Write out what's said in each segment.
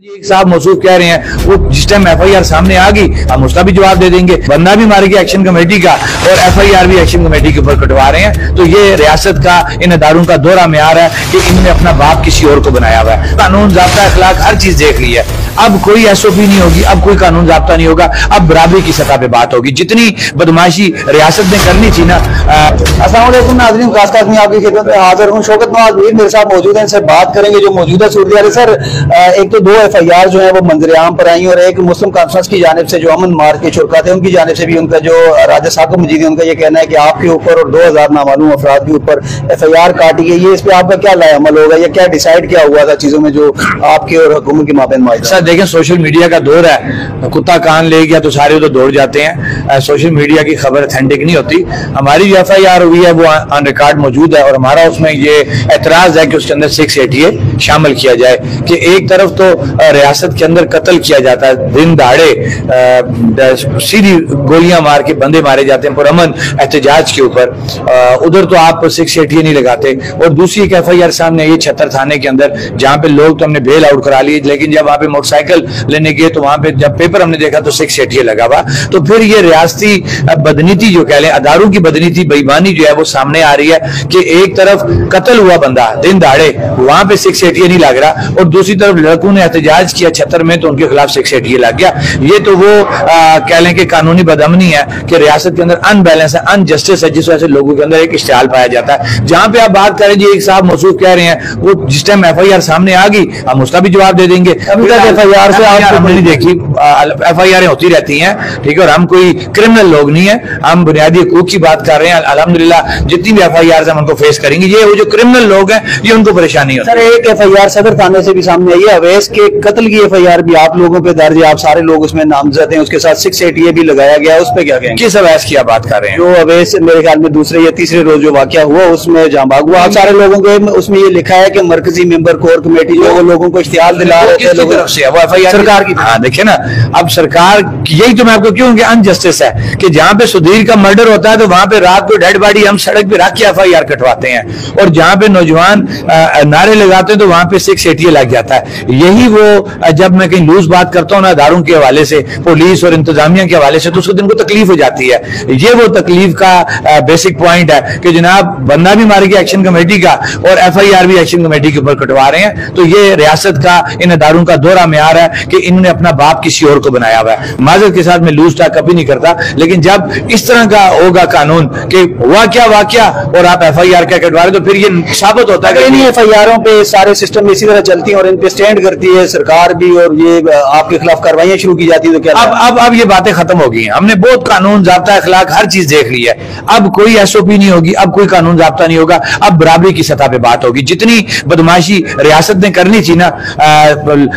एक साहब मौसूफ कह रहे हैं वो जिस टाइम एफआईआर सामने आ गई हम उसका भी जवाब दे देंगे। बंदा भी मार गया एक्शन कमेटी का और एफआईआर भी एक्शन कमेटी के ऊपर कटवा रहे हैं। तो ये रियासत का इन अदारों का दोहरा म्यार है कि इन्होंने अपना बाप किसी और को बनाया हुआ है। कानून ज़ाब्ता अखलाक हर चीज देख ली है। अब कोई एसओपी नहीं होगी, अब कोई कानून ज़ाब्ता नहीं होगा, अब बराबरी की सतह पे बात होगी। जितनी बदमाशी रियासत ने करनी थी ना। अस्सलाम वालेकुम नाज़रीन, खास मैं आपकी खिदमत में हाजिर हूँ। शौकत नवाज मीर मेरे साथ मौजूद है, इनसे बात करेंगे जो मौजूदा सूरत है। सर, एक तो 2 एफआईआर जो है वो मंजर आम पर आई और एक मुस्लिम कॉन्फ्रेंस की जानिब से जो अमन मार्च के शुरका थे उनकी जानिब से भी उनका जो राजा साकिब मजीद है उनका ये कहना है कि आपके ऊपर और 2000 नामालूम अफराद के ऊपर एफआईआर काटी गई है। इस पे आपका क्या लाएअमल होगा या क्या डिसाइड क्या हुआ था चीजों में जो आपके और हुकूमत के माबैन माहिर? सर देखें, सोशल मीडिया का दौर है, कुत्ता कान ले गया तो सारे उधर दौड़ जाते हैं। सोशल मीडिया की खबर ऑथेंटिक नहीं होती। हमारी जो एफआईआर हुई है वो ऑन रिकॉर्ड मौजूद है और हमारा उसमें ये एतराज है कि उसके अंदर 680 शामिल किया जाए कि एक तरफ तो रियासत के अंदर कत्ल किया जाता है, दिन दहाड़े सीधी गोलियां मार के बंदे मारे जाते हैं पुरअमन एहतजाज के ऊपर। उधर तो आप 680 नहीं लगाते। और दूसरी एक एफआईआर सामने ये 76 थाने के अंदर जहां पे लोग तो हमने बेल आउट करा लिए, लेकिन जब वहां पे मोटरसाइकिल लेने गए तो वहां पे जब पेपर हमने देखा तो 680 लगा हुआ। तो फिर ये रियासती बदनीति जो कह लें, अदारों की बदनीति बेईमानी जो है वो सामने आ रही है कि एक तरफ कत्ल हुआ बंदा दिन दहाड़े, वहां पे 680 नहीं लग रहा, और दूसरी तरफ लड़कों ने एहतजाज किया 76 में तो उनके खिलाफ 680 लग गया। ये तो वो कह लें कि कानूनी बदअमनी है कि रियासत के अंदर अनबैलेंस है, अनजस्टिस है, जिस वजह से लोगों के अंदर एक इश्तियाल पाया जाता है। जहां पे आप बात करें जी, एक साहब मौसूफ कह रहे हैं वो जिस टाइम एफआईआर सामने आ गई हम उसका भी जवाब दे देंगे। अभी तक एफआईआर से आपने नहीं देखी, एफआईआर होती रहती हैं, ठीक है, और हम कोई क्रिमिनल लोग नहीं है, हम बुनियादी हकूक की बात कर रहे हैं। अल्हम्दुलिल्लाह जितनी भी एफआईआर हम उनको फेस करेंगे। ये वो जो क्रिमिनल लोग हैं ये उनको परेशानी होती है। सर, एक एफआईआर सदर थाने से भी सामने आई है, अवैस के कत्ल की एफआईआर भी आप लोगों पे दर्ज है, आप सारे लोग उसमें नामजद हैं, उसके साथ 680 भी लगाया गया है। उस पर क्या कहेंगे? किस अवैस की आप बात कर रहे हैं? जो अवैस मेरे ख्याल में दूसरे या तीसरे रोज जो वाकया हुआ उसमें जहां भाग हुआ, आप सारे लोगों को उसमें ये लिखा है कि मरकजी मेंबर कोर कमेटी जो वो लोगों को इश्तिहार दिला रहे थे तरफ से वो एफआईआर सरकार की। हाँ देखिए ना, अब सरकार यही तो मैं आपको क्यों कि अनजस्टिस है कि जहां पे सुधीर का मर्डर होता है तो वहां पे रात को डेड बॉडी हम सड़क पे रख के एफआईआर कटवाते हैं, और जहां पे नौजवान नारे लगाते हैं तो वहां पे 680 लग जाता है। यही वो जब मैं कहीं लूज बात करता हूँ ना अदारों के हवाले से, पुलिस और इंतजामिया के हवाले से, तो उसको दिन को तकलीफ हो जाती है। ये वो तकलीफ का बेसिक पॉइंट है कि जनाब बंदा भी मार गया एक्शन कमेटी का और एफआईआर भी एक्शन कमेटी के ऊपर कटवा रहे हैं। तो ये रियासत का इन अदारों का दोहरा म्यार है कि इन्होंने अपना बाप किसी और को बनाया हुआ है। माजरत के साथ मैं लूज टाक कभी नहीं करता, लेकिन जब इस तरह का होगा कानून कि हुआ क्या वाकया और आप एफआईआर क्या कटवा रहे, तो फिर ये साबित होता है कि इन एफआईआरों पे सारे सिस्टम इसी तरह चलती है और इन पे स्टैंड करती है सरकार भी और ये आपके खिलाफ कार्रवाइयां शुरू की जाती है। तो क्या अब ये बातें खत्म हो गई हैं। हमने बहुत कानून ज़ाब्ता अखलाक हर चीज देख ली है। अब कोई एसओपी नहीं होगी, अब कोई कानून ज़ाब्ता नहीं होगा, अब बराबरी की सतह पे बात होगी। जितनी बदमाशी रियासत ने करनी थी ना,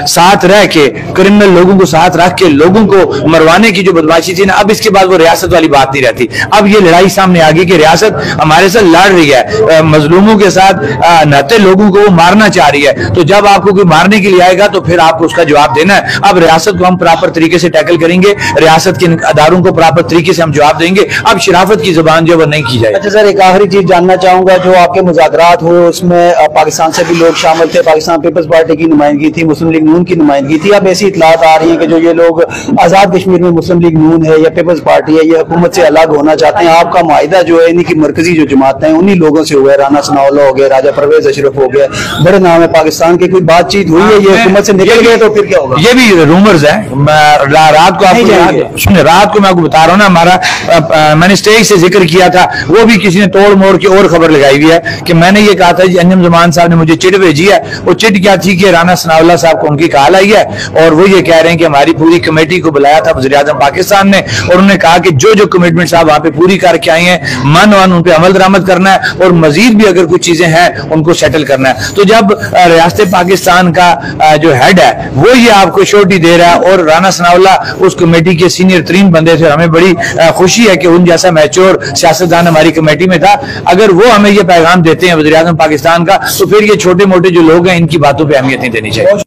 साथ रह के क्रिमिनल लोगों को साथ रख के लोगों को मरवाने की जो बदमाशी थी ना, अब इसके बाद वो रियासत वाली बात नहीं रहती। अब ये लड़ाई सामने आ गई कि रियासत हमारे साथ लड़ रही है, मजलूमों के साथ नहते लोगों को वो मारना चाह रही है। तो जब आपको कोई मारने के लिए आएगा तो फिर आपको उसका जवाब देना है। अब रियासत को हम प्रॉपर तरीके से टैकल करेंगे, रियासत के अदारों को प्रॉपर तरीके से हम जवाब देंगे। अब शराफत की जुबान जो वो नहीं की जाए। अच्छा सर, एक आखिरी चीज जानना चाहूंगा, जो आपके मुज़ाकरात हुए उसमें पाकिस्तान से भी लोग शामिल थे, पाकिस्तान पीपल्स पार्टी की नुमाइंदगी थी, मुस्लिम लीग नून की नुमाइंदगी थी। अब ऐसी इतलात आ रही है कि जो ये लोग आजाद कश्मीर में मुस्लिम लीग नून है या पीपल्स पार्टी है, ये हुकूमत से अलग होना चाहते हैं। आपका मुआहिदा जो है इन्हीं की मरकजी जो जमातें हैं उन्हीं लोगों से हुआ है, राना सनाउल्लाह हो गया, राजा परवेज अशरफ हो गया, बड़े नाम है पाकिस्तान के, कोई बातचीत हुई है? ये हुकूमत से निकल गए तो फिर क्या होगा? ये भी रूमर्स है। रात को आपको रात को मैं आपको बता रहा हूँ ना, हमारा मैंने स्टेज से जिक्र किया था, वो भी किसी ने तोड़ मोड़ के और खबर लगाई हुई है कि मैंने ये कहा था जी अंजुम जमान साहब ने मुझे चिट भेजी है। वो चिट क्या थी कि राना सनाउल्लाह साहब को उनकी कॉल आई है और वो ये कह रहे हैं कि हमारी पूरी कमेटी को बुलाया था वज़ीर-ए-आज़म पाकिस्तान ने, और उन्होंने कहा कि जो जो कमिटमेंट साहब वहां पे पूरी करके आए हैं मन उन पे अमल दरामद करना है और मजीद भी अगर कुछ चीजें हैं उनको सेटल करना है। तो जब रियासत पाकिस्तान का जो हेड है वो ये आपको श्योरिटी दे रहा है और राना सनाउल्लाह उस कमेटी के सीनियर तरीन बंदे थे, हमें बड़ी खुशी है कि उन जैसा मैच्योर सियासतदान हमारी कमेटी में था। अगर वो हमें ये पैगाम देते हैं वज़ीर-ए-आज़म पाकिस्तान का, तो फिर ये छोटे मोटे जो लोग हैं इनकी बातों पर अहमियत नहीं देनी चाहिए।